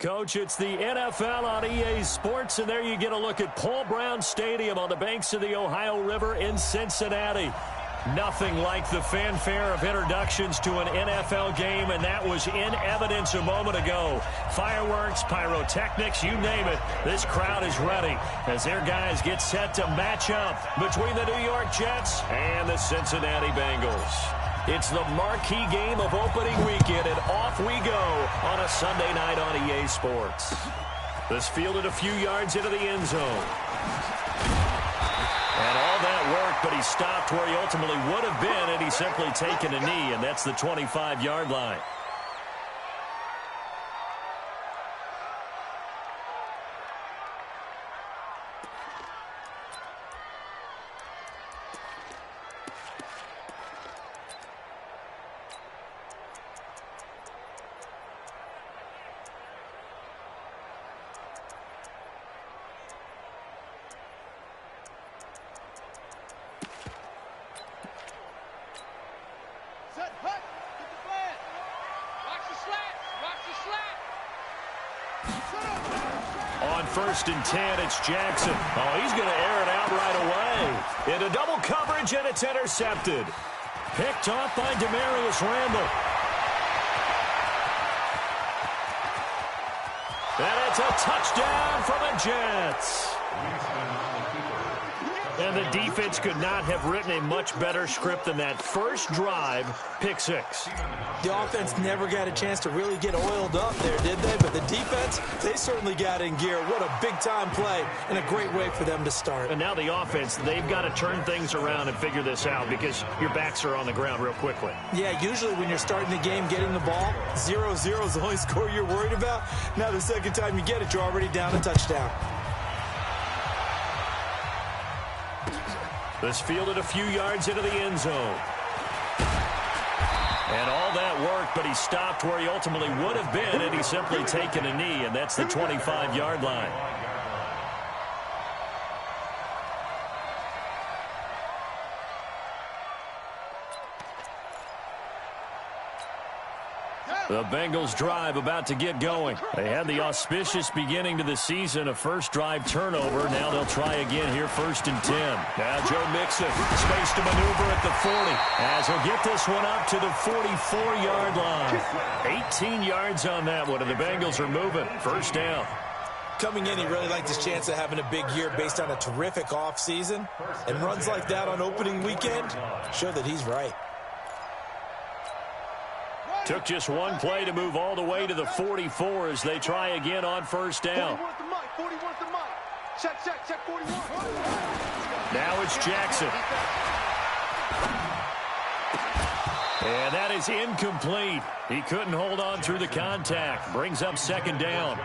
Coach, it's the NFL on EA Sports, and there you get a look at Paul Brown Stadium on the banks of the Ohio River in Cincinnati. Nothing like the fanfare of introductions to an NFL game, and that was in evidence a moment ago. Fireworks, pyrotechnics, you name it. This crowd is ready as their guys get set to match up between the New York Jets and the Cincinnati Bengals. It's the marquee game of opening weekend, and off we go on a Sunday night on EA Sports. This fielded a few yards into the end zone. And all that worked, but he stopped where he ultimately would have been had he simply taken a knee, and that's the 25-yard line. First and 10, it's Jackson. Oh, he's going to air it out right away. Into double coverage, and it's intercepted. Picked off by Demarius Randall. And it's a touchdown for the Jets. And the defense could not have written a much better script than that first drive, pick six. The offense never got a chance to really get oiled up there, did they? But the defense, they certainly got in gear. What a big-time play and a great way for them to start. And now the offense, they've got to turn things around and figure this out because your backs are on the ground real quickly. Yeah, usually when you're starting the game, getting the ball, 0-0 is the only score you're worried about. Now the second time you get it, you're already down a touchdown. This fielded a few yards into the end zone. And all that worked, but he stopped where he ultimately would have been had he simply taken a knee, and that's the 25-yard line. The Bengals drive about to get going. They had the auspicious beginning to the season, a first drive turnover. Now they'll try again here, first and 10. Now Joe Mixon, space to maneuver at the 40, as he'll get this one up to the 44-yard line. 18 yards on that one, and the Bengals are moving. First down. Coming in, he really liked his chance of having a big year based on a terrific offseason. And runs like that on opening weekend show that he's right. Took just one play to move all the way to the 44 as they try again on first down. 41's the mic. Check 41. Now it's Jackson. And that is incomplete. He couldn't hold on through the contact. Brings up second down.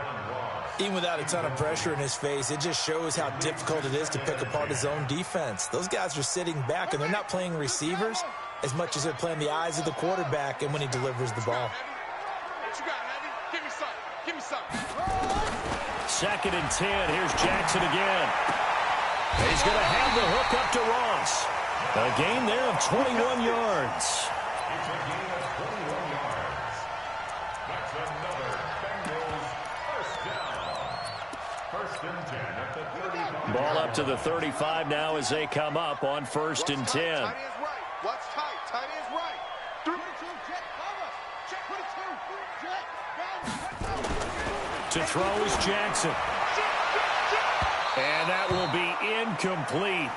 Even without a ton of pressure in his face, it just shows how difficult it is to pick apart his own defense. Those guys are sitting back, and they're not playing receivers as much as they're playing the eyes of the quarterback and when he delivers the ball. What you got, Heavy? Give me something. Give me something. Second and 10. Here's Jackson again. He's going to have the hook up to Ross. A gain there of 21 yards. It's a gain of 21 yards. That's another Bengals first down. First and 10 at the 35. Ball up to the 35 now as they come up on first and 10. What's tight? Tight is right. 3-2, jet, cover. Check 22, jet, To throw is Jackson. And that will be incomplete.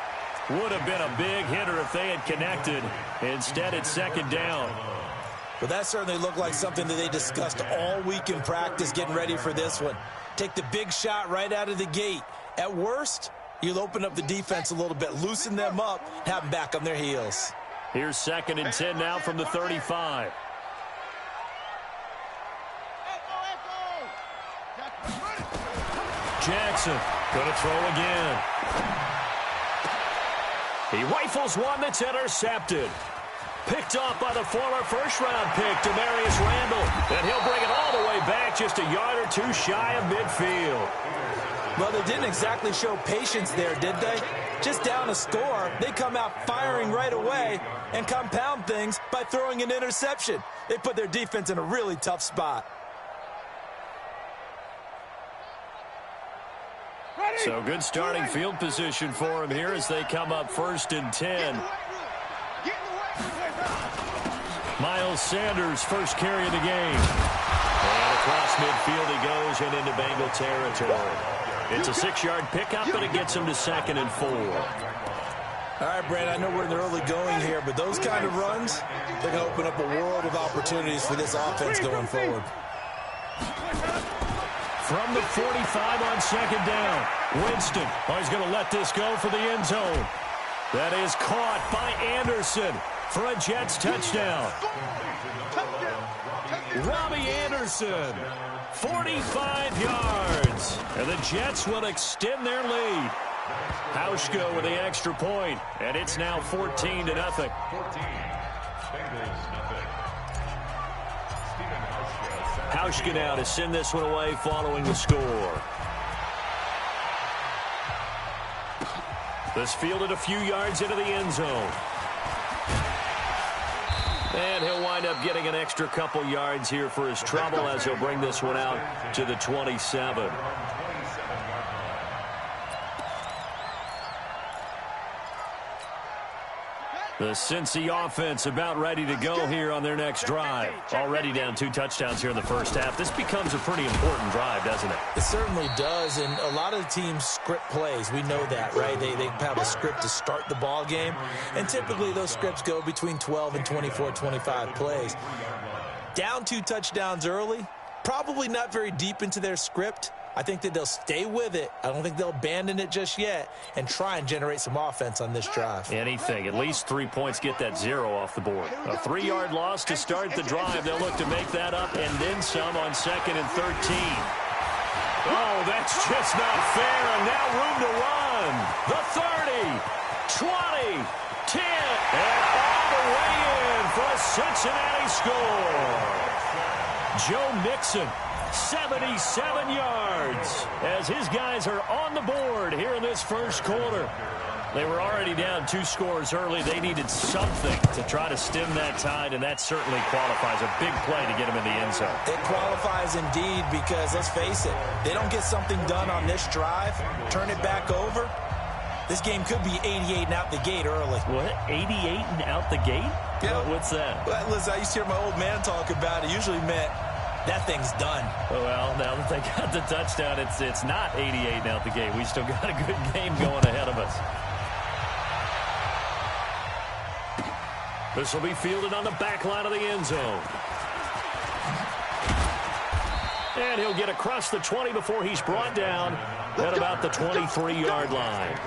Would have been a big hitter if they had connected. Instead, it's second down. But that certainly looked like something that they discussed all week in practice getting ready for this one. Take the big shot right out of the gate. At worst, you'll open up the defense a little bit, loosen them up, have them back on their heels. Here's second and 10 now from the 35. Jackson going to throw again. He rifles one that's intercepted. Picked off by the former first-round pick, Demarius Randall. And he'll bring it all the way back just a yard or two shy of midfield. Well, they didn't exactly show patience there, did they? Just down a score, they come out firing right away and compound things by throwing an interception. They put their defense in a really tough spot. So good starting field position for him here as they come up 1st and 10. Miles Sanders, first carry of the game. And across midfield he goes and into Bengal territory. It's a 6-yard pickup, and it gets him to 2nd and 4. All right, Brad, I know we're in the early going here, but those kind of runs, they're going to open up a world of opportunities for this offense going forward. From the 45 on 2nd down. Winston, he's going to let this go for the end zone. That is caught by Anderson for a Jets touchdown. Robbie Anderson, 45 yards. And the Jets will extend their lead. Hauschka with the extra point, and it's now 14-0. 14. Bengals nothing. Hauschka now to send this one away following the score. This fielded a few yards into the end zone. And he'll wind up getting an extra couple yards here for his trouble as he'll bring this one out to the 27. The Cincy offense about ready to go here on their next drive. Already down 2 touchdowns here in the first half. This becomes a pretty important drive, doesn't it? It certainly does, and a lot of the teams script plays. We know that, right? They have a script to start the ball game, and typically those scripts go between 12 and 24, 25 plays. Down 2 touchdowns early, probably not very deep into their script. I think that they'll stay with it. I don't think they'll abandon it just yet and try and generate some offense on this drive. Anything. At least 3 points, get that 0 off the board. A 3-yard loss to start the drive. They'll look to make that up and then some on 2nd and 13. Oh, that's just not fair. And now room to run. The 30, 20, 10, and all the way in for a Cincinnati score. Joe Mixon, 77 yards as his guys are on the board here in this first quarter. They were already down 2 scores early. They needed something to try to stem that tide, and that certainly qualifies. A big play to get them in the end zone. It qualifies indeed because, let's face it, they don't get something done on this drive, turn it back over, this game could be 88 and out the gate early. What? 88 and out the gate? Yeah. What's that? Well, listen, I used to hear my old man talk about it. Usually meant that thing's done. Well, now that they got the touchdown, it's not 88 and out the gate. We still got a good game going ahead of us. This will be fielded on the back line of the end zone. And he'll get across the 20 before he's brought down at about the 23-yard line.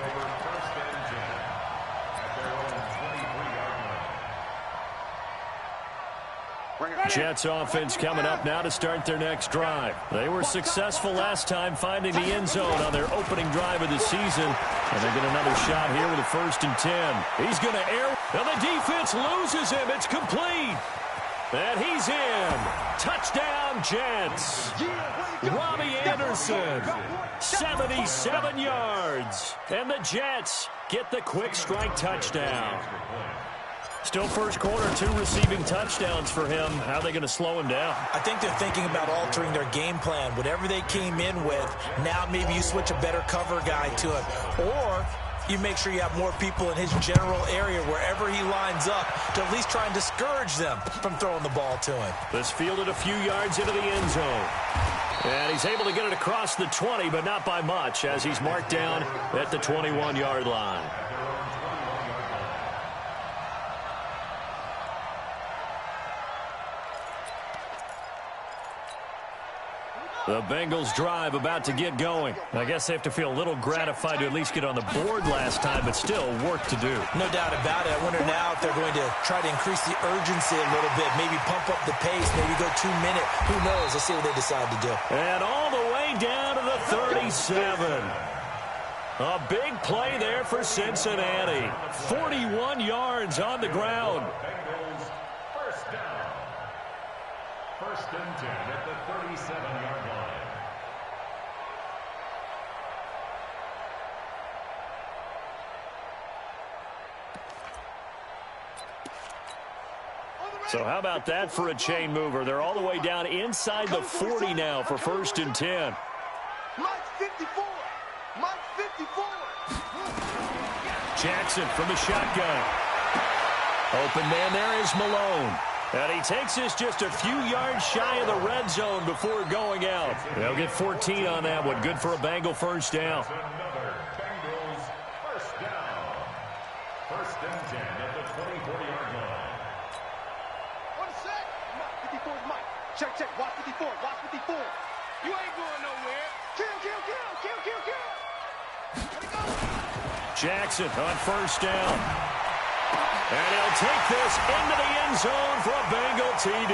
Jets offense coming up now to start their next drive. They were successful last time finding the end zone on their opening drive of the season. And they get another shot here with a 1st and 10. He's going to air, and the defense loses him. It's complete. And he's in. Touchdown, Jets. Robbie Anderson, 77 yards. And the Jets get the quick strike touchdown. Still first quarter, 2 receiving touchdowns for him. How are they going to slow him down? I think they're thinking about altering their game plan. Whatever they came in with, now maybe you switch a better cover guy to him. Or you make sure you have more people in his general area wherever he lines up to at least try and discourage them from throwing the ball to him. This fielded a few yards into the end zone. And he's able to get it across the 20, but not by much as he's marked down at the 21-yard line. The Bengals drive about to get going. I guess they have to feel a little gratified to at least get on the board last time, but still work to do. No doubt about it. I wonder now if they're going to try to increase the urgency a little bit, maybe pump up the pace, maybe go 2 minute. Who knows? Let's see what they decide to do. And all the way down to the 37. A big play there for Cincinnati. 41 yards on the ground. Bengals first down. 1st and 10 at the 37-yard line. So how about that for a chain mover? They're all the way down inside the 40 now for 1st and 10. Mike 54. Mike 54. Jackson from the shotgun. Open man there is Malone. And he takes this just a few yards shy of the red zone before going out. They'll get 14 on that one. Good for a Bengal first down. Another Bengals first down. First and 10 at the 24-yard line. 1 sec. Mike 54's Mike. Check. Watch 54. Watch 54. You ain't going nowhere. Kill. Let it go. Jackson on first down. And he'll take this into the end zone for a Bengal TD.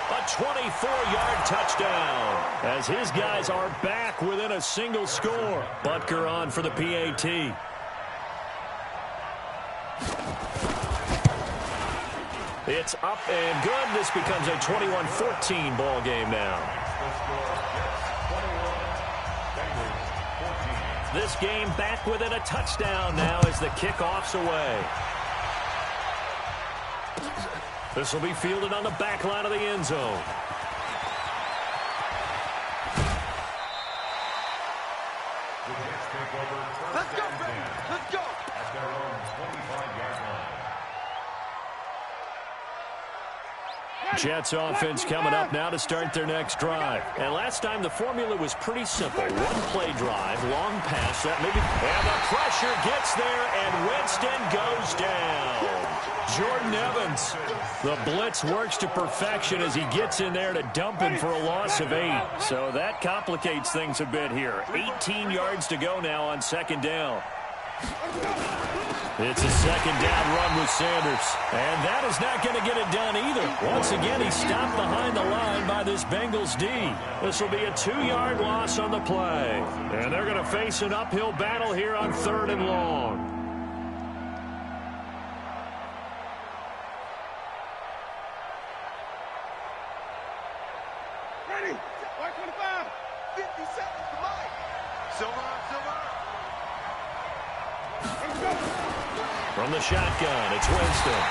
A 24-yard touchdown as his guys are back within a single score. Butker on for the PAT. It's up and good. This becomes a 21-14 ball game now. This game back within a touchdown now as the kickoff's away. This will be fielded on the back line of the end zone. Let's go, baby. Let's go. At their own 25-yard line. Jets offense coming up now to start their next drive. And last time the formula was pretty simple. One play drive, long pass, that maybe. And the pressure gets there, and Winston goes down. Jordan Evans. The blitz works to perfection as he gets in there to dump him for a loss of 8. So that complicates things a bit here. 18 yards to go now on second down. It's a second down run with Sanders. And that is not going to get it done either. Once again, he's stopped behind the line by this Bengals D. This will be a 2-yard loss on the play. And they're going to face an uphill battle here on 3rd and long. Ready. 125. 50 seconds to Mike. Silver. From the shotgun, it's Winston.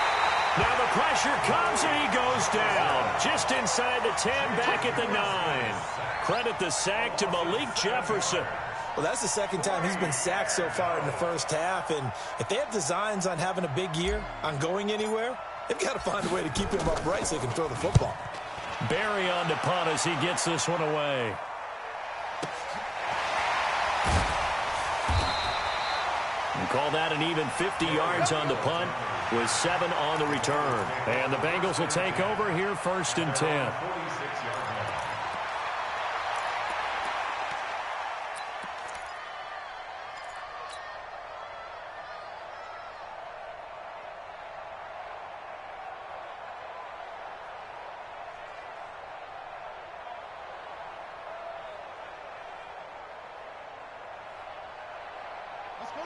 Now the pressure comes and he goes down. Just inside the 10, back at the 9. Credit the sack to Malik Jefferson. Well, that's the second time he's been sacked so far in the first half. And if they have designs on having a big year, on going anywhere, they've got to find a way to keep him upright so he can throw the football. Barry on to punt as he gets this one away. And call that an even 50 yards on the punt with 7 on the return. And the Bengals will take over here 1st and 10.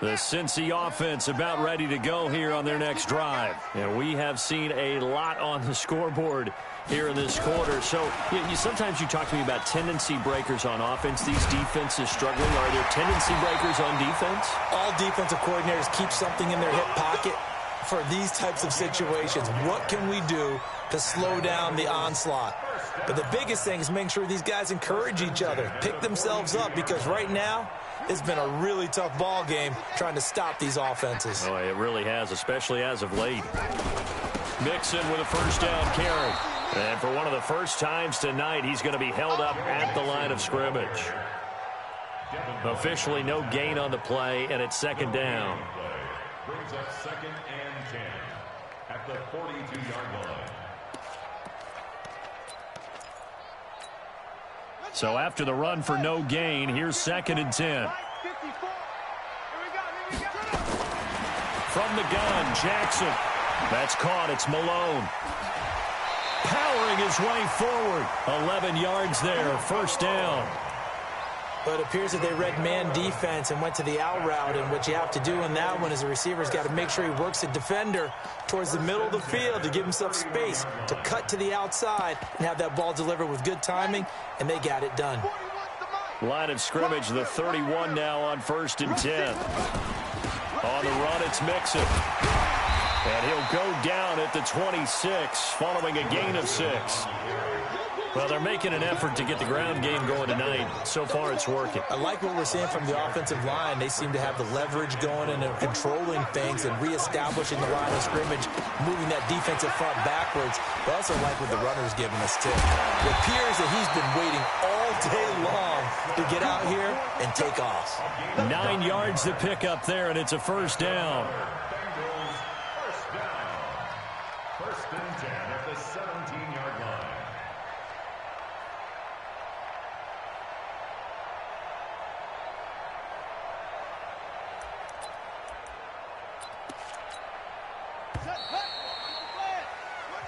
The Cincy offense about ready to go here on their next drive. And we have seen a lot on the scoreboard here in this quarter. So sometimes you talk to me about tendency breakers on offense. These defenses struggling. Are there tendency breakers on defense? All defensive coordinators keep something in their hip pocket for these types of situations. What can we do to slow down the onslaught? But the biggest thing is making sure these guys encourage each other, pick themselves up, because right now it's been a really tough ball game trying to stop these offenses. Oh, it really has, especially as of late. Mixon with a first down carry. And for one of the first times tonight, he's going to be held up at the line of scrimmage. Officially no gain on the play, and it's second down. Brings up 2nd and 10 at the 42-yard line. So after the run for no gain, here's 2nd and 10. From the gun, Jackson. That's caught. It's Malone. Powering his way forward. 11 yards there. First down. But it appears that they read man defense and went to the out route. And what you have to do in that one is the receiver's got to make sure he works the defender towards the middle of the field to give himself space to cut to the outside and have that ball delivered with good timing, and they got it done. Line of scrimmage, the 31 now on 1st and 10. On the run, it's Mixon. And he'll go down at the 26 following a gain of 6. Well, they're making an effort to get the ground game going tonight. So far, it's working. I like what we're seeing from the offensive line. They seem to have the leverage going and they're controlling things and reestablishing the line of scrimmage, moving that defensive front backwards. But also like what the runner's giving us, too. It appears that he's been waiting all day long to get out here and take off. 9 yards to pick up there, and it's a first down. Bengals first down. First and 10 at the 17-yard line.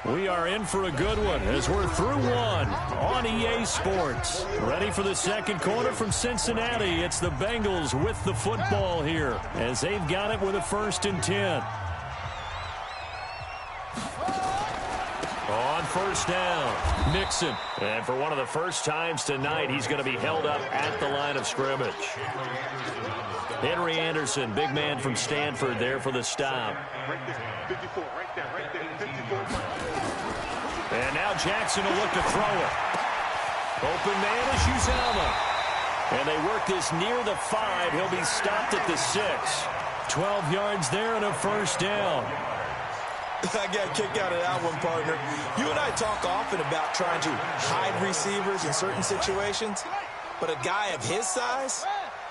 We are in for a good one as we're through one on EA Sports. Ready for the second quarter from Cincinnati. It's the Bengals with the football here as they've got it with a 1st and 10. On first down, Mixon. And for one of the first times tonight, he's going to be held up at the line of scrimmage. Henry Anderson, big man from Stanford there for the stop. Right there, 54, right there, 54. And now Jackson will look to throw it. Open man is Uzomah. And they work this near the 5. He'll be stopped at the 6. 12 yards there and a first down. I got a kick out of that one, partner. You and I talk often about trying to hide receivers in certain situations, but a guy of his size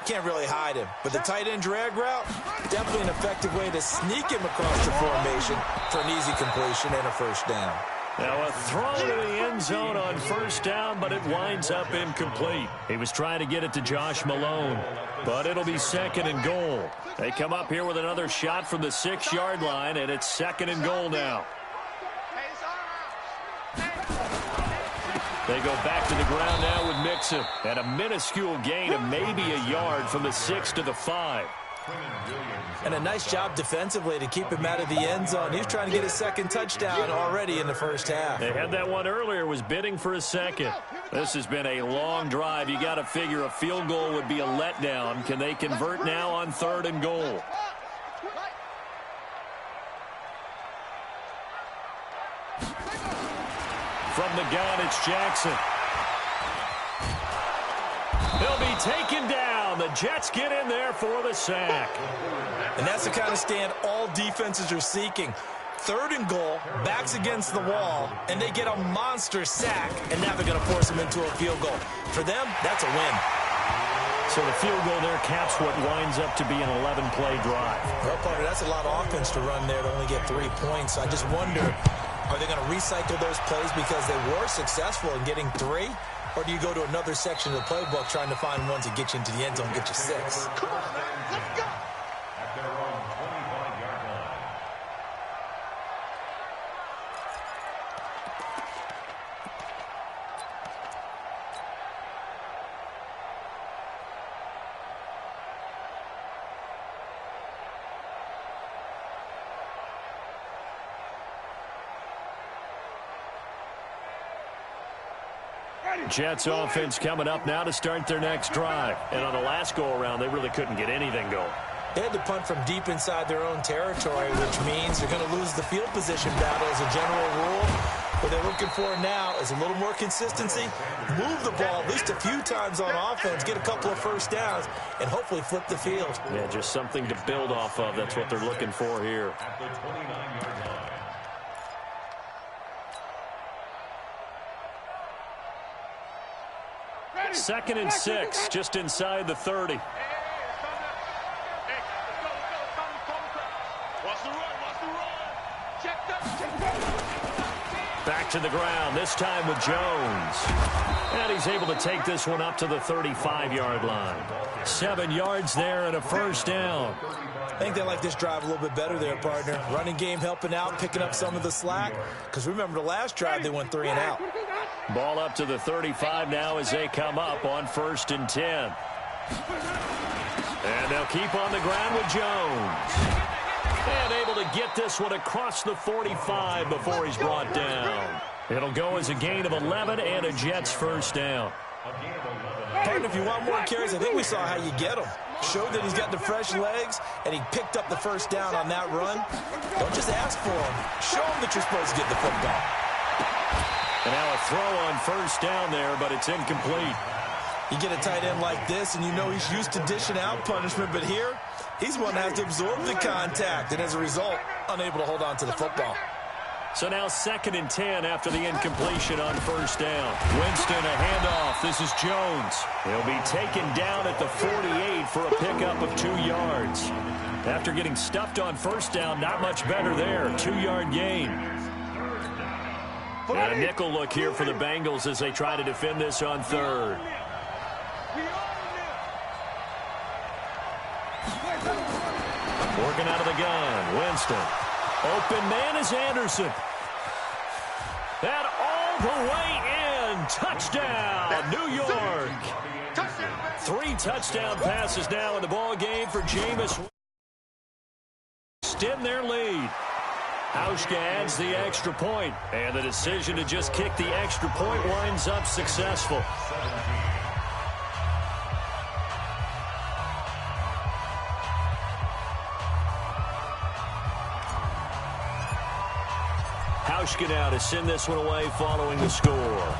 can't really hide him. But the tight end drag route, definitely an effective way to sneak him across the formation for an easy completion and a first down. Now a throw to the end zone on first down, but it winds up incomplete. He was trying to get it to Josh Malone, but it'll be 2nd and goal. They come up here with another shot from the 6-yard line, and it's 2nd and goal now. They go back to the ground now with Mixon, and a minuscule gain of maybe a yard from the 6 to the 5. And a nice job defensively to keep him out of the end zone. He's trying to get his 2nd touchdown already in the first half. They had that one earlier, was bidding for a 2nd. This has been a long drive. You got to figure a field goal would be a letdown. Can they convert now on 3rd and goal? From the gun, it's Jackson. He'll be taken down. The Jets get in there for the sack. And that's the kind of stand all defenses are seeking. 3rd and goal, backs against the wall, and they get a monster sack, and now they're going to force them into a field goal. For them, that's a win. So the field goal there caps what winds up to be an 11-play drive. Well, partner, that's a lot of offense to run there to only get 3 points. I just wonder, are they going to recycle those plays because they were successful in getting 3? Or do you go to another section of the playbook trying to find ones that get you into the end zone and get you 6? Come on, man, let's go. At their own 25-yard line. Jets offense coming up now to start their next drive. And on the last go-around, they really couldn't get anything going. They had to punt from deep inside their own territory, which means they're going to lose the field position battle as a general rule. What they're looking for now is a little more consistency, move the ball at least a few times on offense, get a couple of first downs, and hopefully flip the field. Yeah, just something to build off of. That's what they're looking for here. At the 29-yard line. 2nd and 6, just inside the 30. Back to the ground, this time with Jones. And he's able to take this one up to the 35-yard line. 7 yards there and a first down. I think they like this drive a little bit better there, partner. Running game helping out, picking up some of the slack. Because remember, the last drive they went 3 and out. Ball up to the 35 now as they come up on 1st and 10. And they'll keep on the ground with Jones. And able to get this one across the 45 before he's brought down. It'll go as a gain of 11 and a Jets first down. Partner, if you want more carries, I think we saw how you get them. Showed that he's got the fresh legs, and he picked up the first down on that run. Don't just ask for him. Show him that you're supposed to get the football. And now a throw on first down there, but it's incomplete. You get a tight end like this, and you know he's used to dishing out punishment, but here, he's one that has to absorb the contact, and as a result, unable to hold on to the football. So now 2nd and 10 after the incompletion on first down. Winston, a handoff. This is Jones. He'll be taken down at the 48 for a pickup of 2 yards. After getting stuffed on first down, not much better there. 2-yard gain. And a nickel look here for the Bengals as they try to defend this on 3rd. Working out of the gun, Winston. Open man is Anderson. And all the way in. Touchdown, New York. 3 touchdown passes now in the ball game for Jameis. Extend their lead. Hauschka adds the extra point, and the decision to just kick the extra point winds up successful. Hauschka now to send this one away following the score.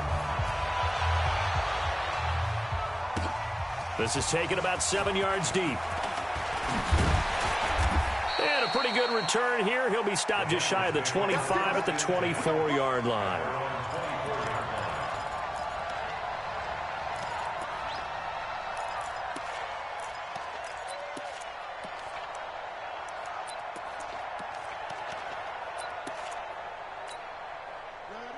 This is taken about 7 yards deep. And a pretty good return here. He'll be stopped just shy of the 25 at the 24-yard line.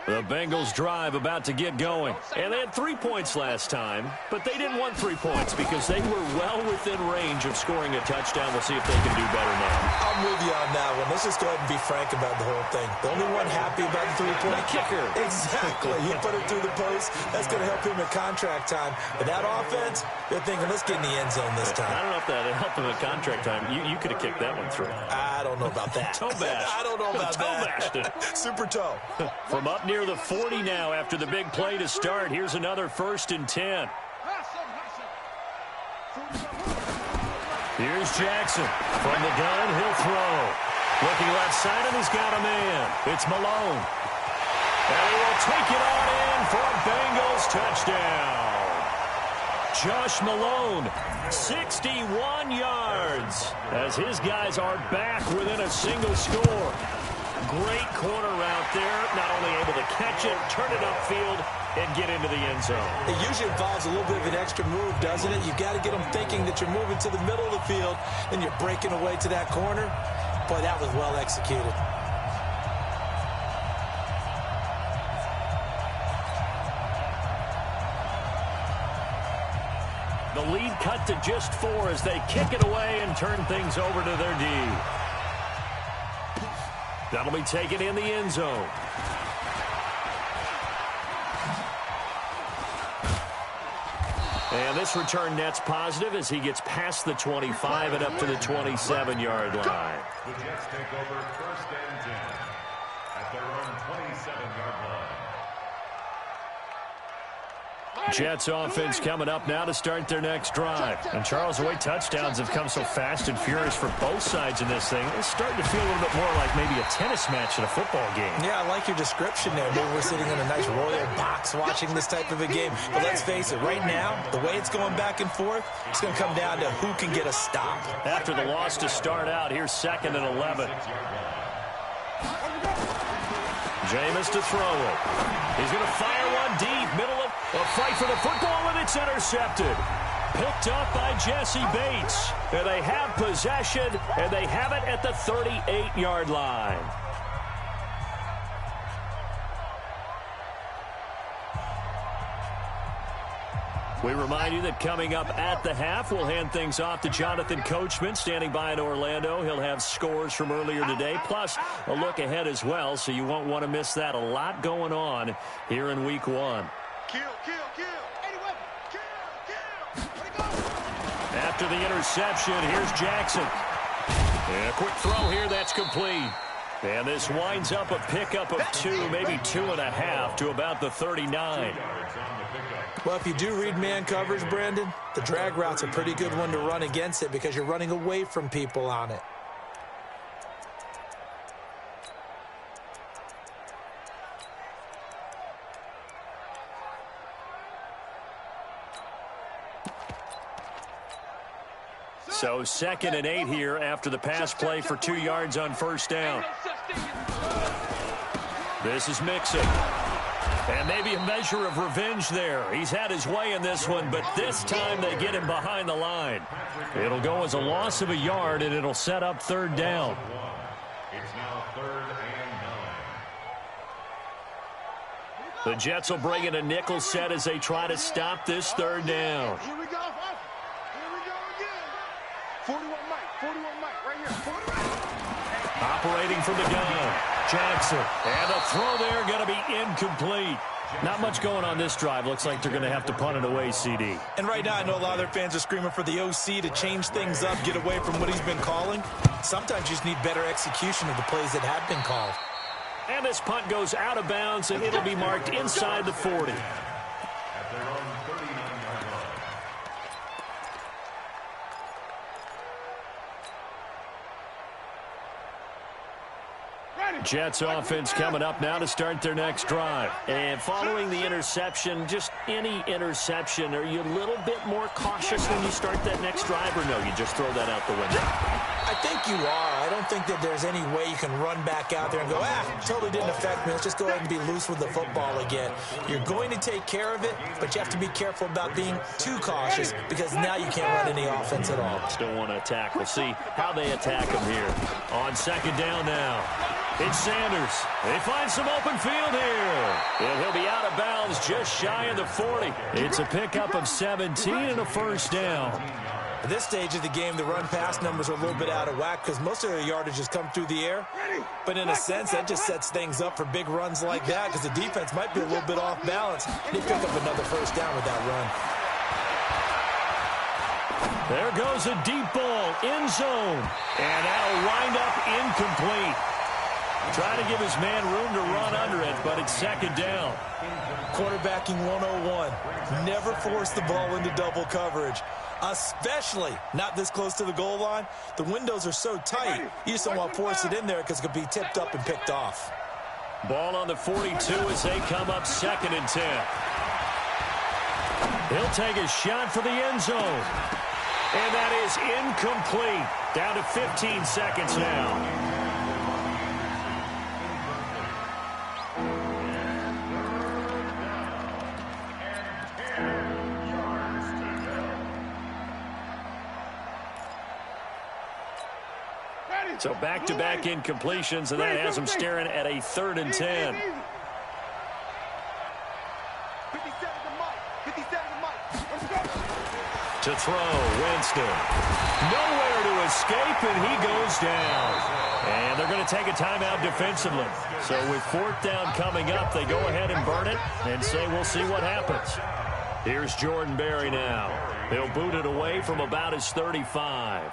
The Bengals drive about to get going. And they had 3 points last time, but they didn't want 3 points because they were well within range of scoring a touchdown. We'll see if they can do better now. I'm with you on that one. Let's just go ahead and be frank about the whole thing. The only one happy about the 3-point kicker. Exactly. He put it through the post. That's going to help him at contract time. But that offense, they're thinking, let's get in the end zone this time. I don't know if that helped him at contract time. You could have kicked that one through. I don't know about that. Toe bash. I don't know about toe that. Bashed it. Super toe. From up near the 40 now after the big play to start. Here's another 1st and 10. Here's Jackson. From the gun, he'll throw. Looking left side, and he's got a man. It's Malone. And he will take it on in for a Bengals touchdown. Josh Malone, 61 yards, as his guys are back within a single score. Great corner route there, not only able to catch it, turn it upfield, and get into the end zone. It usually involves a little bit of an extra move, doesn't it? You've got to get them thinking that you're moving to the middle of the field, and you're breaking away to that corner. Boy, that was well executed. The lead cut to just 4 as they kick it away and turn things over to their D. That'll be taken in the end zone. And this return net's positive as he gets past the 25 and up to the 27-yard line. The Jets take over 1st and 10 at their own 27-yard line. Jets offense coming up now to start their next drive. And Charles, the way touchdowns have come so fast and furious for both sides in this thing, it's starting to feel a little bit more like maybe a tennis match in a football game. Yeah, I like your description there. Maybe we're sitting in a nice royal box watching this type of a game. But let's face it, right now, the way it's going back and forth, it's going to come down to who can get a stop. After the loss to start out, here's 2nd and 11. Jameis to throw it. He's going to fire one deep, middle of a fight for the football, and it's intercepted. Picked up by Jesse Bates. And they have possession, and they have it at the 38-yard line. We remind you that coming up at the half, we'll hand things off to Jonathan Coachman, standing by in Orlando. He'll have scores from earlier today, plus a look ahead as well, so you won't want to miss that. A lot going on here in Week 1. Kill, kill, kill. Anyway, kill, kill. Let it go. After the interception, here's Jackson. And a quick throw here, that's complete. And this winds up a pickup of 2, maybe 2.5 to about the 39. Well, if you do read man coverage, Brandon, the drag route's a pretty good one to run against it because you're running away from people on it. So 2nd and 8 here after the pass play for 2 yards on first down. This is Mixon. And maybe a measure of revenge there. He's had his way in this one, but this time they get him behind the line. It'll go as a loss of a yard, and it'll set up 3rd down. It's now 3rd and 9. The Jets will bring in a nickel set as they try to stop this 3rd down. Here we go. Here we go again. 41 Mike, right here. 41. Operating from the gun, Jackson. And a throw there going to be incomplete. Not much going on this drive. Looks like they're going to have to punt it away, CD. And right now, I know a lot of their fans are screaming for the OC to change things up, get away from what he's been calling. Sometimes you just need better execution of the plays that have been called. And this punt goes out of bounds, and it'll be marked inside the 40. At their own 39-yard line. Jets offense coming up now to start their next drive. And following the interception, just any interception, are you a little bit more cautious when you start that next drive, or no, you just throw that out the window? I think you are. I don't think that there's any way you can run back out there and go, totally didn't affect me. Let's just go ahead and be loose with the football again. You're going to take care of it, but you have to be careful about being too cautious because now you can't run any offense at all. Still want to attack. We'll see how they attack him here. On 2nd down now. It's Sanders. They find some open field here. And he'll be out of bounds just shy of the 40. It's a pickup of 17 and a 1st down. At this stage of the game, the run-pass numbers are a little bit out of whack because most of their yardage has come through the air. But in a sense, that just sets things up for big runs like that because the defense might be a little bit off balance. They pick up another 1st down with that run. There goes a deep ball, end zone. And that'll wind up incomplete. Trying to give his man room to run under it, but it's 2nd down. Quarterbacking 101. Never force the ball into double coverage, especially not this close to the goal line. The windows are so tight, you just don't want to force it in there because it could be tipped up and picked off. Ball on the 42 as they come up 2nd and 10. He'll take a shot for the end zone. And that is incomplete. Down to 15 seconds now. So back-to-back incompletions, and that has them staring at a 3rd and 10. 57 to Mike. Let's go. To throw, Winston. Nowhere to escape, and he goes down. And they're going to take a timeout defensively. So with 4th down coming up, they go ahead and burn it and say we'll see what happens. Here's Jordan Berry now. He'll boot it away from about his 35.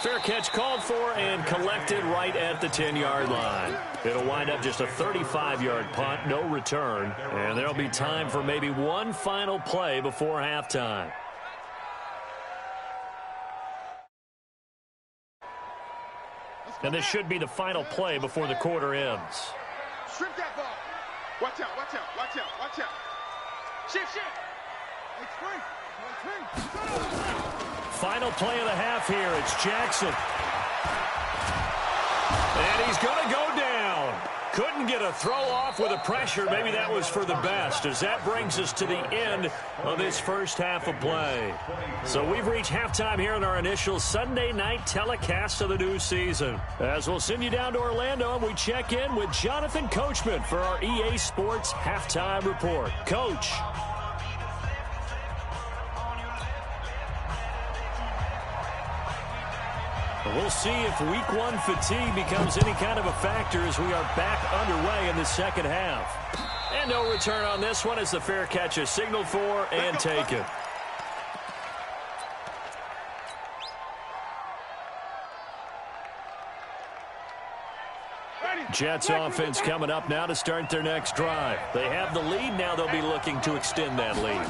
Fair catch called for and collected right at the 10-yard line. It'll wind up just a 35-yard punt, no return, and there'll be time for maybe one final play before halftime. And this should be the final play before the quarter ends. Strip that ball. Watch out, watch out, watch out, watch out. Shift. Final play of the half here. It's Jackson. And he's going to go down. Couldn't get a throw off with the pressure. Maybe that was for the best, as that brings us to the end of this first half of play. So we've reached halftime here in our initial Sunday night telecast of the new season. As we'll send you down to Orlando, and we check in with Jonathan Coachman for our EA Sports Halftime Report. Coach. We'll see if week 1 fatigue becomes any kind of a factor as we are back underway in the second half. And no return on this one as the fair catch is signaled for and taken. Jets offense coming up now to start their next drive. They have the lead. Now they'll be looking to extend that lead.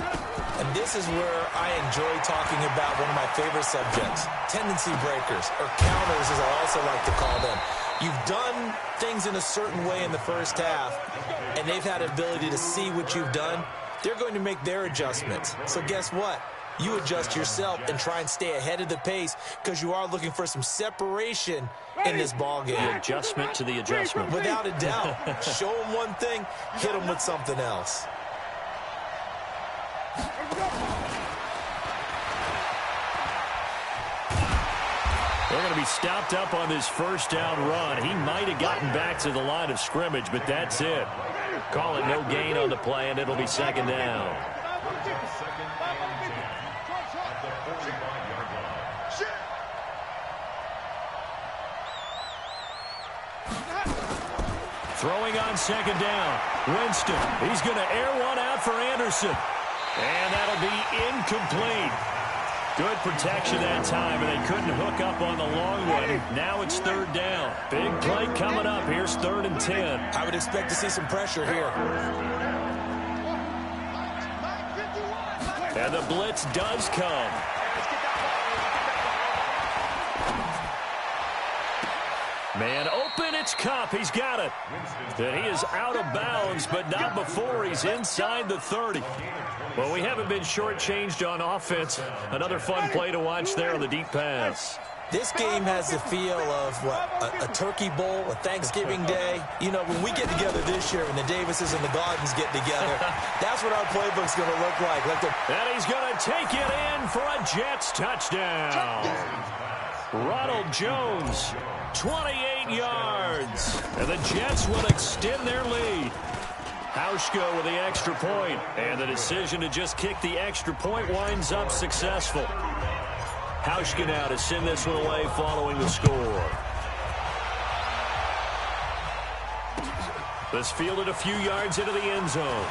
And this is where I enjoy talking about one of my favorite subjects, tendency breakers, or counters as I also like to call them. You've done things in a certain way in the first half, and they've had an ability to see what you've done. They're going to make their adjustments. So guess what? You adjust yourself and try and stay ahead of the pace because you are looking for some separation in this ball game. The adjustment to the adjustment. Without a doubt. Show them one thing, hit them with something else. They're going to be stopped up on this first down run. He might have gotten back to the line of scrimmage, but that's it. Call it no gain on the play, and it'll be second down. Second and 10 at the 45-yard line. Throwing on second down. Winston. He's going to air one out for Anderson. And that'll be incomplete. Good protection that time, and they couldn't hook up on the long one. Now it's third down. Big play coming up. Here's 3rd and 10. I would expect to see some pressure here. And the blitz does come. Man open, it's Kupp. He's got it. And he is out of bounds, but not before he's inside the 30. Well, we haven't been shortchanged on offense. Another fun play to watch there on the deep pass. This game has the feel of, what, a turkey bowl, a Thanksgiving day. You know, when we get together this year, when the Davises and the Gardens get together, that's what our playbook's going to look like. And he's going to take it in for a Jets touchdown. Ronald Jones, 28 yards. And the Jets will extend their lead. Hauschka with the extra point. And the decision to just kick the extra point winds up successful. Hauschka now to send this one away following the score. This fielded a few yards into the end zone.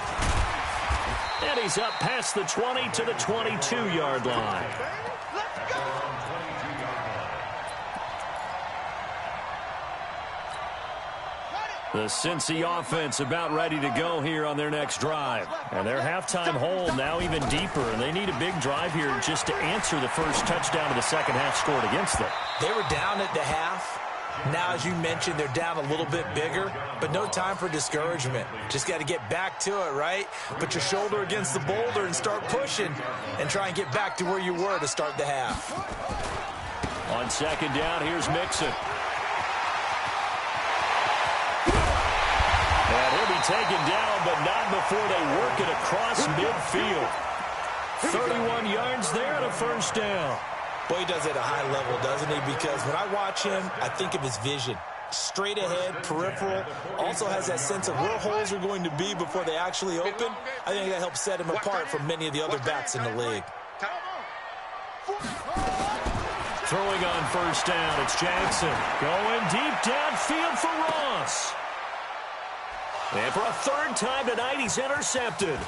And he's up past the 20 to the 22-yard line. The Cincy offense about ready to go here on their next drive. And their halftime hole now even deeper, and they need a big drive here just to answer the first touchdown of the second half scored against them. They were down at the half. Now, as you mentioned, they're down a little bit bigger, but no time for discouragement. Just got to get back to it, right? Put your shoulder against the boulder and start pushing and try and get back to where you were to start the half. On second down, here's Mixon. And he'll be taken down, but not before they work it across midfield. 31 yards there and a first down. Boy, he does it at a high level, doesn't he? Because when I watch him, I think of his vision. Straight ahead, peripheral. Also has that sense of where holes are going to be before they actually open. I think that helps set him apart from many of the other backs in the league. Throwing on first down, it's Jackson. Going deep downfield for Ross. And for a third time tonight, he's intercepted.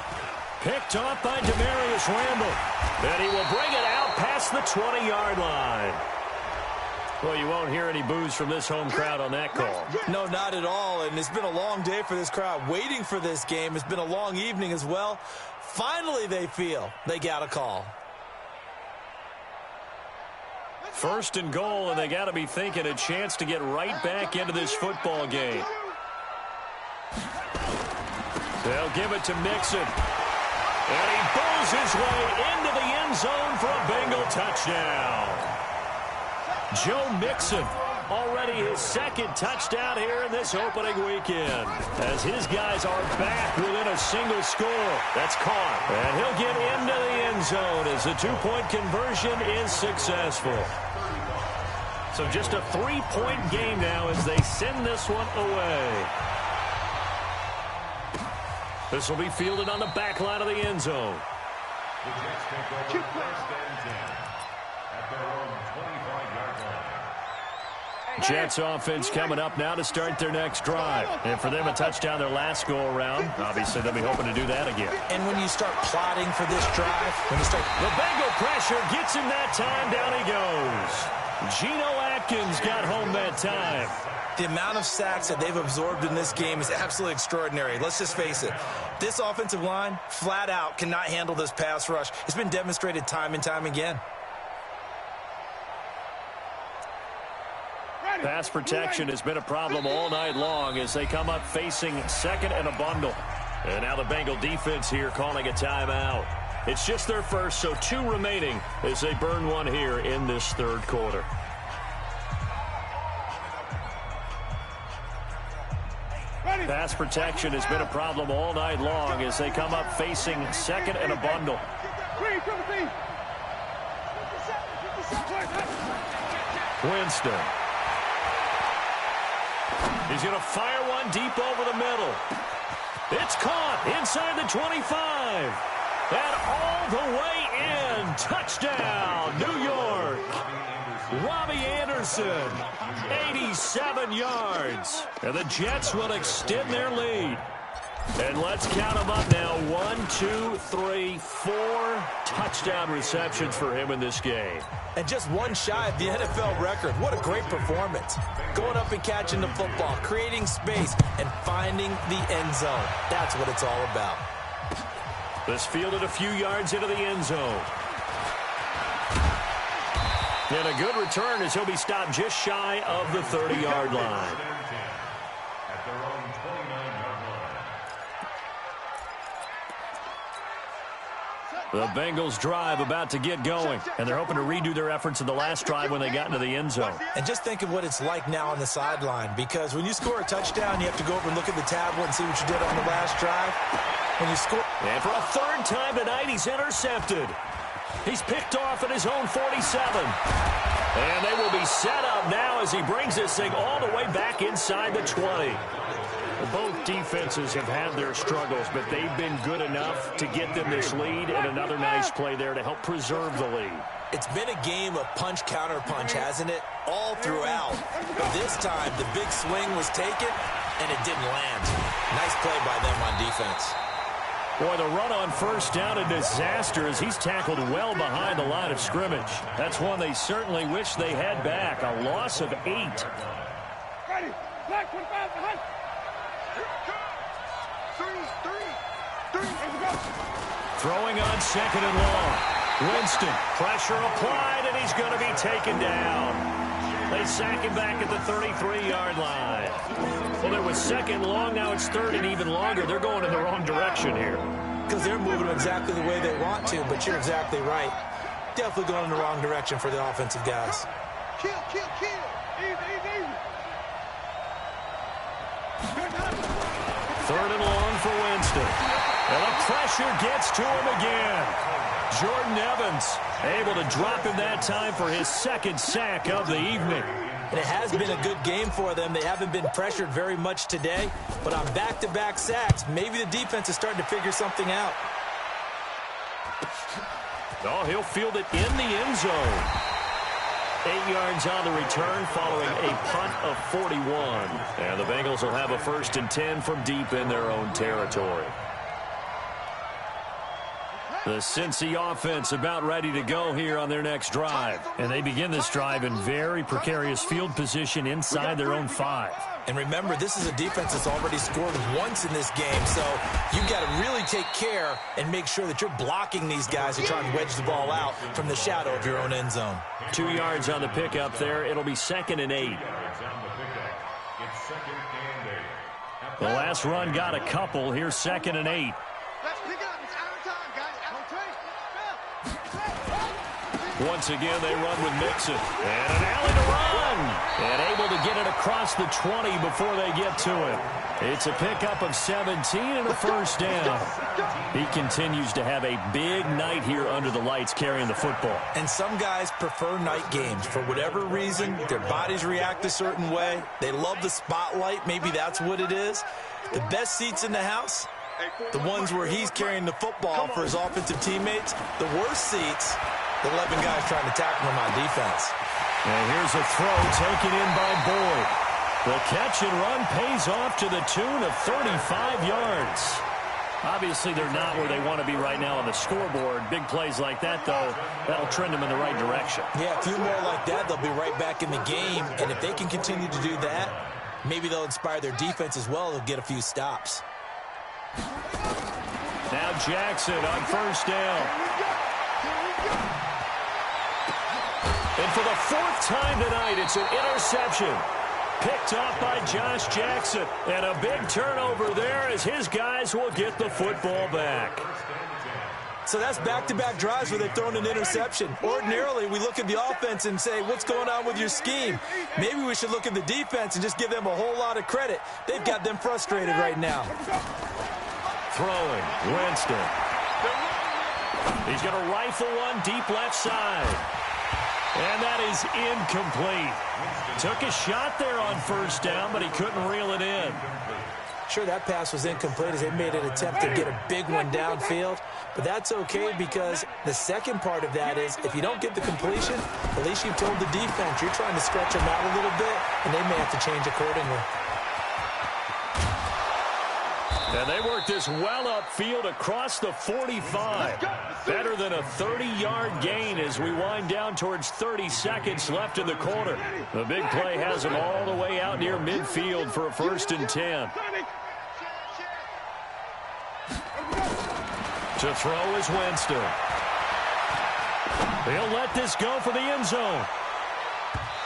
Picked off by Demarius Randall. And he will bring it out past the 20-yard line. Well, you won't hear any boos from this home crowd on that call. No, not at all. And it's been a long day for this crowd waiting for this game. It's been a long evening as well. Finally, they feel they got a call. First and goal, and they got to be thinking a chance to get right back into this football game. They'll give it to Mixon. And he bowls his way into the end zone for a Bengal touchdown. Joe Mixon, already his second touchdown here in this opening weekend. As his guys are back within a single score. That's caught. And he'll get into the end zone as the two-point conversion is successful. So just a three-point game now as they send this one away. This will be fielded on the back line of the end zone. The Jets take over first and 10 at their own 25-yard line. Jets offense coming up now to start their next drive. And for them, a touchdown their last go-around. Obviously, they'll be hoping to do that again. And when you start plotting for this drive, the Bengal pressure gets him that time. Down he goes. Geno Atkins got home that time. The amount of sacks that they've absorbed in this game is absolutely extraordinary. Let's just face it. This offensive line, flat out, cannot handle this pass rush. It's been demonstrated time and time again. Pass protection has been a problem all night long as they come up facing second and a bundle. And now the Bengal defense here calling a timeout. It's just their first, so 2 remaining as they burn one here in this third quarter. Pass protection has been a problem all night long as they come up facing second and a bundle. Winston. He's going to fire one deep over the middle. It's caught inside the 25. And all the way in. Touchdown, New York. Robbie Anderson, 87 yards. And the Jets will extend their lead. And let's count them up now. 1, 2, 3, 4 touchdown receptions for him in this game. And just one shy of the NFL record. What a great performance. Going up and catching the football, creating space, and finding the end zone. That's what it's all about. This fielded a few yards into the end zone. And a good return as he'll be stopped just shy of the 30-yard line. At their own 29-yard line. The Bengals drive about to get going, and they're hoping to redo their efforts in the last drive when they got into the end zone. And just think of what it's like now on the sideline, because when you score a touchdown, you have to go over and look at the tablet and see what you did on the last drive. When you score... And for a third time tonight, he's intercepted. He's picked off at his own 47. And they will be set up now as he brings this thing all the way back inside the 20. Both defenses have had their struggles, but they've been good enough to get them this lead, and another nice play there to help preserve the lead. It's been a game of punch-counter-punch, hasn't it? All throughout. But this time, the big swing was taken, and it didn't land. Nice play by them on defense. Boy, the run on first down, a disaster as he's tackled well behind the line of scrimmage. That's one they certainly wish they had back. A loss of 8. Ready. Black 25 behind. Three. Throwing on second and long. Winston, pressure applied, and he's going to be taken down. They sack him back at the 33-yard line. Well, it was second long, now it's third and even longer. They're going in the wrong direction here. Because they're moving exactly the way they want to, but you're exactly right. Definitely going in the wrong direction for the offensive guys. Kill. Easy. Third and long for Winston. And the pressure gets to him again. Jordan Evans able to drop him that time for his second sack of the evening. And it has been a good game for them. They haven't been pressured very much today, but on back-to-back sacks, maybe the defense is starting to figure something out. Oh, he'll field it in the end zone. 8 yards on the return following a punt of 41. And the Bengals will have a 1st and 10 from deep in their own territory. The Cincy offense about ready to go here on their next drive. And they begin this drive in very precarious field position inside their own 5. And remember, this is a defense that's already scored once in this game, so you've got to really take care and make sure that you're blocking these guys who try and wedge the ball out from the shadow of your own end zone. 2 yards on the pickup there. It'll be 2nd and 8. The last run got a couple. Here's 2nd and 8. Let's pick up. It's out of time, guys. Once again, they run with Mixon. And an alley to run. And able to get it across the 20 before they get to it. It's a pickup of 17 and a 1st down. He continues to have a big night here under the lights carrying the football. And some guys prefer night games. For whatever reason, their bodies react a certain way. They love the spotlight. Maybe that's what it is. The best seats in the house, the ones where he's carrying the football for his offensive teammates. The worst seats, the 11 guys trying to tackle him on defense. And here's a throw taken in by Boyd. The catch and run pays off to the tune of 35 yards. Obviously, they're not where they want to be right now on the scoreboard. Big plays like that, though, that'll trend them in the right direction. Yeah, a few more like that, they'll be right back in the game. And if they can continue to do that, maybe they'll inspire their defense as well. They'll get a few stops. Now Jackson on 1st down. And for the fourth time tonight, it's an interception. Picked off by Josh Jackson. And a big turnover there as his guys will get the football back. So that's back-to-back drives where they've thrown an interception. Ordinarily, we look at the offense and say, what's going on with your scheme? Maybe we should look at the defense and just give them a whole lot of credit. They've got them frustrated right now. Throwing, Winston. He's going to rifle one deep left side. And that is incomplete. Took a shot there on first down, but he couldn't reel it in. Sure, that pass was incomplete as they made an attempt to get a big one downfield. But that's okay because the second part of that is if you don't get the completion, at least you've told the defense you're trying to stretch them out a little bit, and they may have to change accordingly. And they work this well upfield across the 45. Better than a 30-yard gain as we wind down towards 30 seconds left in the quarter. The big play has them all the way out near midfield for a 1st and 10. To throw is Winston. He'll let this go for the end zone.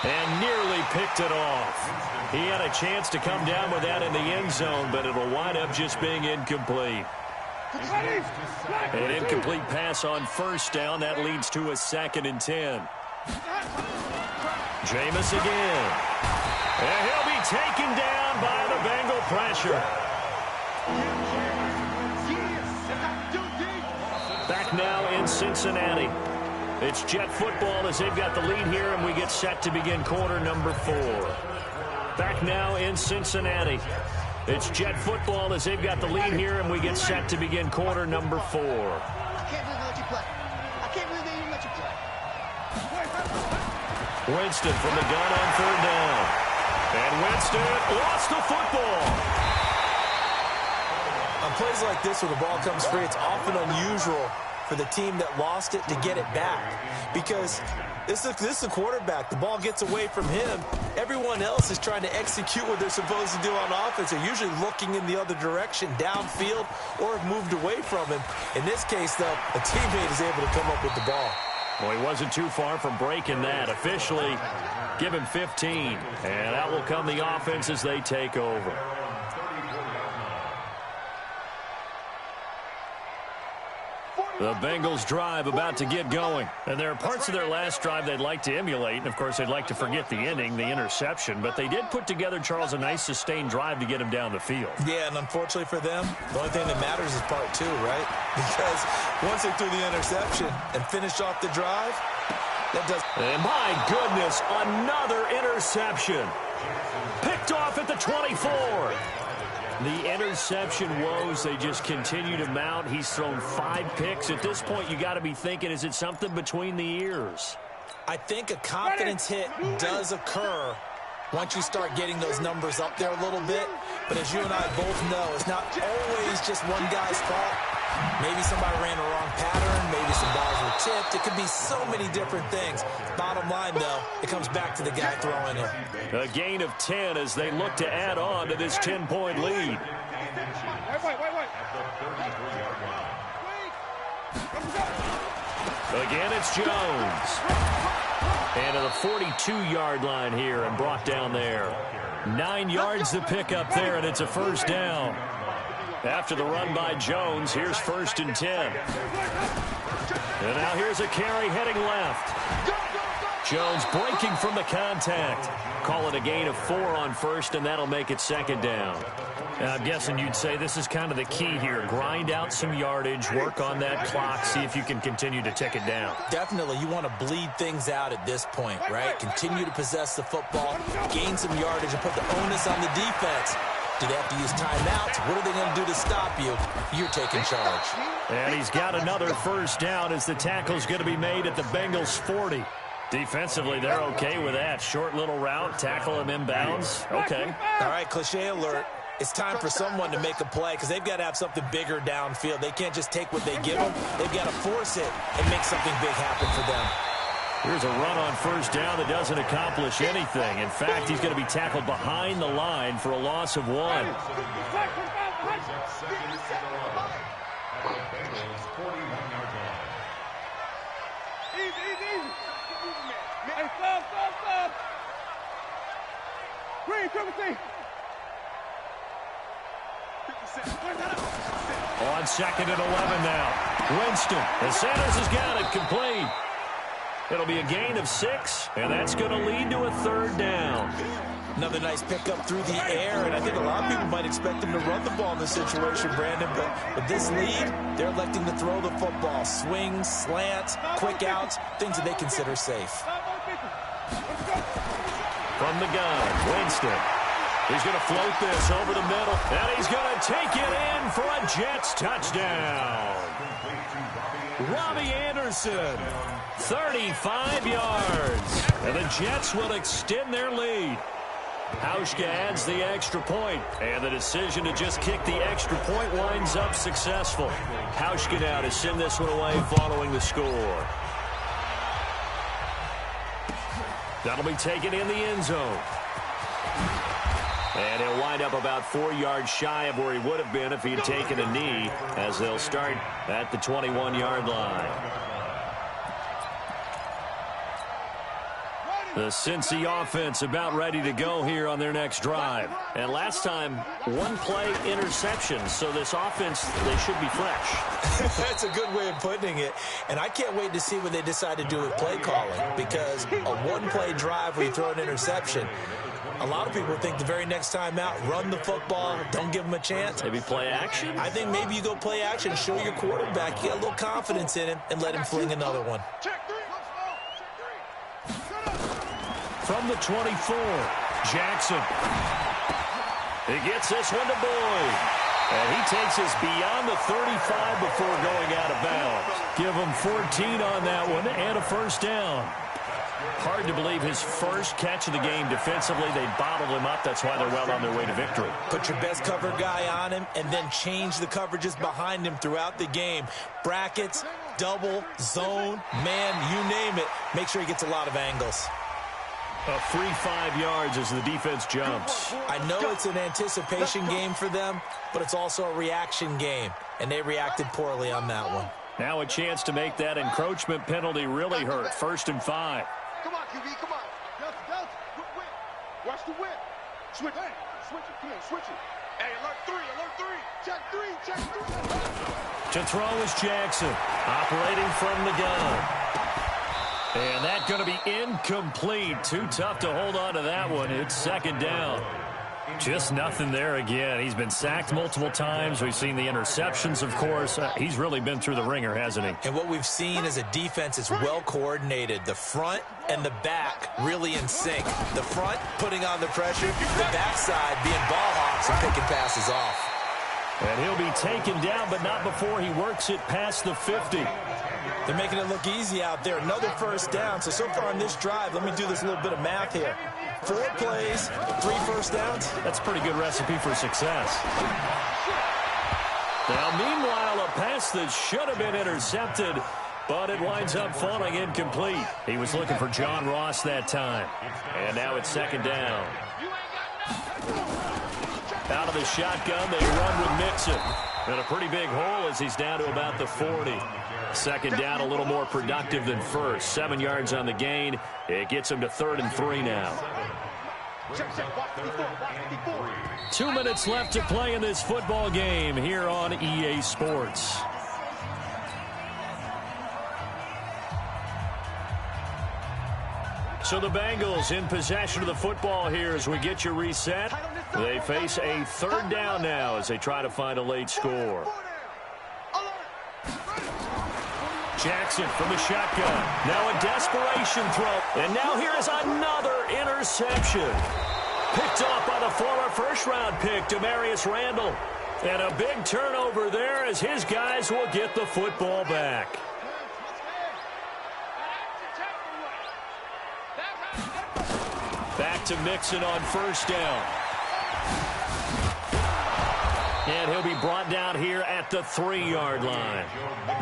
And nearly picked it off. He had a chance to come down with that in the end zone, but it'll wind up just being incomplete. An incomplete pass on first down. That leads to a 2nd and 10. Jameis again. And he'll be taken down by the Bengal pressure. Back now in Cincinnati. It's Jet football as they've got the lead here, and we get set to begin quarter number 4. Back now in Cincinnati. It's Jet football as they've got the lead here, and we get set to begin quarter number 4. I can't believe they let you play. I can't believe they even let you play. Winston from the gun on 3rd down. And Winston lost the football. On plays like this where the ball comes free, it's often unusual for the team that lost it to get it back. Because this is a quarterback. The ball gets away from him. Everyone else is trying to execute what they're supposed to do on offense. They're usually looking in the other direction, downfield, or have moved away from him. In this case, though, a teammate is able to come up with the ball. Well, he wasn't too far from breaking that. Officially, give him 15. And out will come the offense as they take over. The Bengals drive about to get going. And there are parts of their last drive they'd like to emulate. And, of course, they'd like to forget the ending, the interception. But they did put together, Charles, a nice sustained drive to get him down the field. Yeah, and unfortunately for them, the only thing that matters is part 2, right? Because once they threw the interception and finished off the drive, that does... And my goodness, another interception. Picked off at the 24. The interception woes, they just continue to mount. He's thrown 5 picks. At this point, you got to be thinking, is it something between the ears? I think a confidence hit does occur once you start getting those numbers up there a little bit. But as you and I both know, it's not always just one guy's fault. Maybe somebody ran a wrong pattern. Maybe some guys were tipped. It could be so many different things. Bottom line, though, it comes back to the guy throwing it. A gain of 10 as they look to add on to this 10-point lead. Again, it's Jones. And to the 42-yard line here and brought down there. 9 yards to pick up there, and it's a 1st down. After the run by Jones, here's 1st and 10. And now here's a carry heading left. Jones breaking from the contact. Call it a gain of 4 on 1st, and that'll make it 2nd down. Now, I'm guessing you'd say this is kind of the key here. Grind out some yardage, work on that clock, see if you can continue to tick it down. Definitely. You want to bleed things out at this point, right? Continue to possess the football, gain some yardage, and put the onus on the defense. Do they have to use timeouts? What are they going to do to stop you? You're taking charge. And he's got another 1st down as the tackle's going to be made at the Bengals' 40. Defensively, they're okay with that. Short little route, tackle him inbounds. Okay. All right, cliche alert. It's time for someone to make a play because they've got to have something bigger downfield. They can't just take what they give them. They've got to force it and make something big happen for them. Here's a run on 1st down that doesn't accomplish anything. In fact, he's going to be tackled behind the line for a loss of 1. Hey, stop. Green, 50. On 2nd and 11 now. Winston. And Sanders has got it complete. It'll be a gain of 6, and that's going to lead to a 3rd down. Another nice pickup through the air, and I think a lot of people might expect them to run the ball in this situation, Brandon, but with this lead, they're electing to throw the football. Swings, slants, quick outs, things that they consider safe. From the gun, Winston. He's going to float this over the middle, and he's going to take it in for a Jets touchdown. Robbie Anderson, 35 yards, and the Jets will extend their lead. Hauschka adds the extra point, and the decision to just kick the extra point winds up successful. Hauschka now to send this one away following the score. That'll be taken in the end zone. And he'll wind up about 4 yards shy of where he would have been if he had taken a knee, as they'll start at the 21-yard line. The Cincy offense about ready to go here on their next drive. And last time, 1-play interception. So this offense, they should be fresh. That's a good way of putting it. And I can't wait to see what they decide to do with play calling, because a 1-play drive where you throw an interception, a lot of people think the very next time out, run the football, don't give them a chance. Maybe play action? I think maybe you go play action, show your quarterback you got a little confidence in him, and let him fling another one. From the 24, Jackson. He gets this one to Boyd. And he takes us beyond the 35 before going out of bounds. Give him 14 on that one and a 1st down. Hard to believe his first catch of the game defensively. They bottled him up. That's why they're well on their way to victory. Put your best cover guy on him and then change the coverages behind him throughout the game. Brackets, double, zone, man, you name it. Make sure he gets a lot of angles. A free 5 yards as the defense jumps. I know it's an anticipation game for them, but it's also a reaction game, and they reacted poorly on that one. Now a chance to make that encroachment penalty really hurt. 1st and 5. Come on, QB, come on. Delta, watch the whip. Switch it. Come on, switch it. Hey, alert 3. Check 3. To throw is Jackson, operating from the gun. And that's going to be incomplete. Too tough to hold on to that one. It's 2nd down. Just nothing there again. He's been sacked multiple times. We've seen the interceptions, of course. He's really been through the ringer, hasn't he? And what we've seen is a defense is well coordinated. The front and the back really in sync. The front putting on the pressure, the backside being ball hawks and picking passes off. And he'll be taken down, but not before he works it past the 50. They're making it look easy out there. Another 1st down. So far on this drive, let me do this little bit of math here. 4 plays, 3 1st downs. That's a pretty good recipe for success. Now, meanwhile, a pass that should have been intercepted, but it winds up falling incomplete. He was looking for John Ross that time. And now it's 2nd down. Out of the shotgun, they run with Mixon. And a pretty big hole as he's down to about the 40. 2nd down, a little more productive than 1st. 7 yards on the gain. It gets him to 3rd and 3 now. 2 minutes left to play in this football game here on EA Sports. So the Bengals in possession of the football here as we get you reset. They face a 3rd down now as they try to find a late score. Jackson from the shotgun. Now a desperation throw. And now here is another interception. Picked off by the former 1st-round pick, Demarius Randall. And a big turnover there as his guys will get the football back. Back to Mixon on 1st down. And he'll be brought down here at the 3-yard line.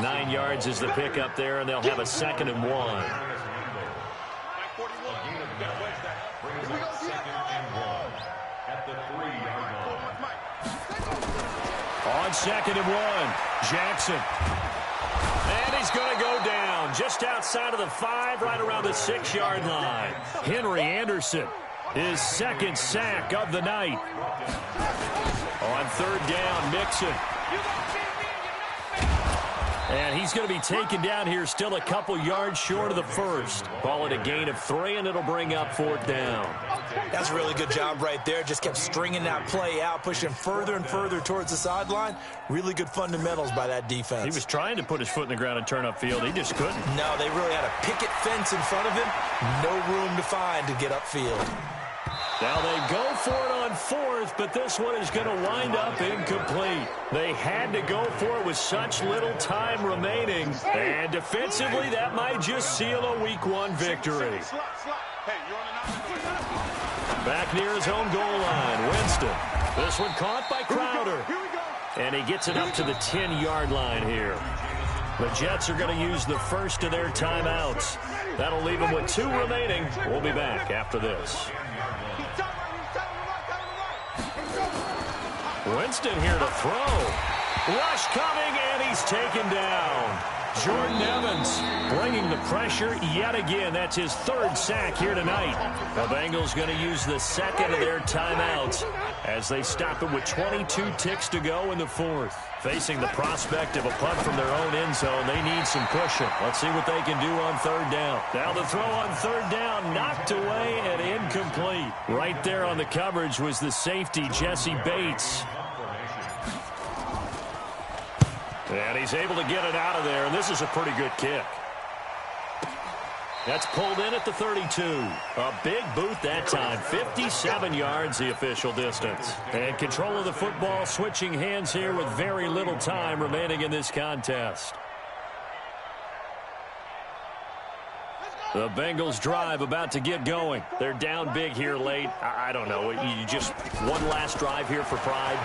9 yards is the pickup there, and they'll have a 2nd and 1. On 2nd and 1, Jackson. And he's going to go down. just outside of the 5, right around the 6-yard line. Henry Anderson, his second sack of the night. On third down, Mixon. And he's going to be taken down here, still a couple yards short of the first. Call it a gain of 3, and it'll bring up fourth down. That's a really good job right there. Just kept stringing that play out, pushing further and further towards the sideline. Really good fundamentals by that defense. He was trying to put his foot in the ground and turn upfield. He just couldn't. No, they really had a picket fence in front of him. No room to find to get upfield. Now they go for it on fourth, but this one is going to wind up incomplete. They had to go for it with such little time remaining. And defensively, that might just seal a Week 1 victory. Back near his own goal line, Winston. This one caught by Crowder. And he gets it up to the 10-yard line here. The Jets are going to use the first of their timeouts. That'll leave them with 2 remaining. We'll be back after this. Winston here to throw. Rush coming, and he's taken down. Jordan Evans bringing the pressure yet again. That's his 3rd sack here tonight. The Bengals going to use the second of their timeouts as they stop it with 22 ticks to go in the 4th. Facing the prospect of a punt from their own end zone, they need some cushion. Let's see what they can do on third down. Now the throw on third down, knocked away and incomplete. Right there on the coverage was the safety, Jesse Bates. And he's able to get it out of there, and this is a pretty good kick. That's pulled in at the 32. A big boot that time. 57 yards, the official distance. And control of the football switching hands here with very little time remaining in this contest. The Bengals drive about to get going. They're down big here late. I don't know. You just one last drive here for pride.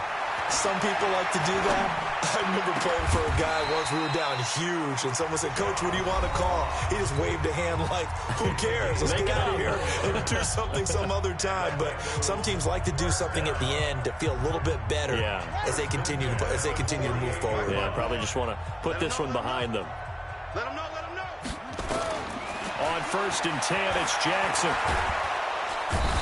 Some people like to do that. I remember playing for a guy once. We were down huge, and someone said, "Coach, what do you want to call?" He just waved a hand like, "Who cares? Let's get out of here and do something some other time." But some teams like to do something at the end to feel a little bit better as they continue to move forward. Yeah, probably just want to put this one behind them. Let them know, let them know. On 1st and 10, it's Jackson.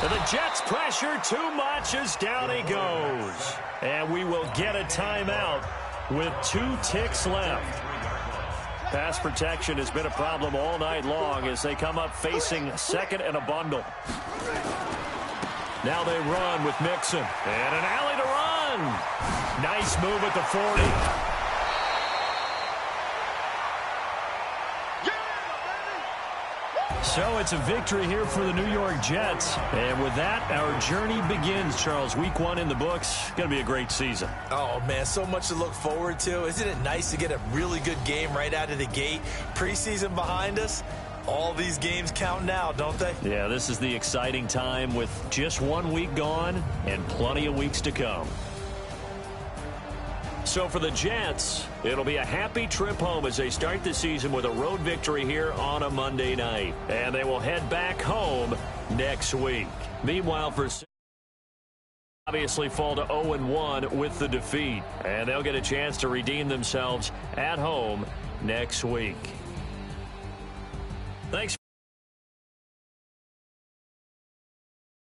And the Jets pressure too much as down he goes. And we will get a timeout with 2 ticks left. Pass protection has been a problem all night long as they come up facing 2nd and a bundle. Now they run with Mixon. And an alley to run. Nice move at the 40. So it's a victory here for the New York Jets. And with that, our journey begins, Charles. Week 1 in the books. Going to be a great season. Oh, man, so much to look forward to. Isn't it nice to get a really good game right out of the gate? Preseason behind us. All these games count now, don't they? Yeah, this is the exciting time with just 1 week gone and plenty of weeks to come. So for the Jets, it'll be a happy trip home as they start the season with a road victory here on a Monday night. And they will head back home next week. Meanwhile, for obviously fall to 0-1 with the defeat. And they'll get a chance to redeem themselves at home next week. Thanks.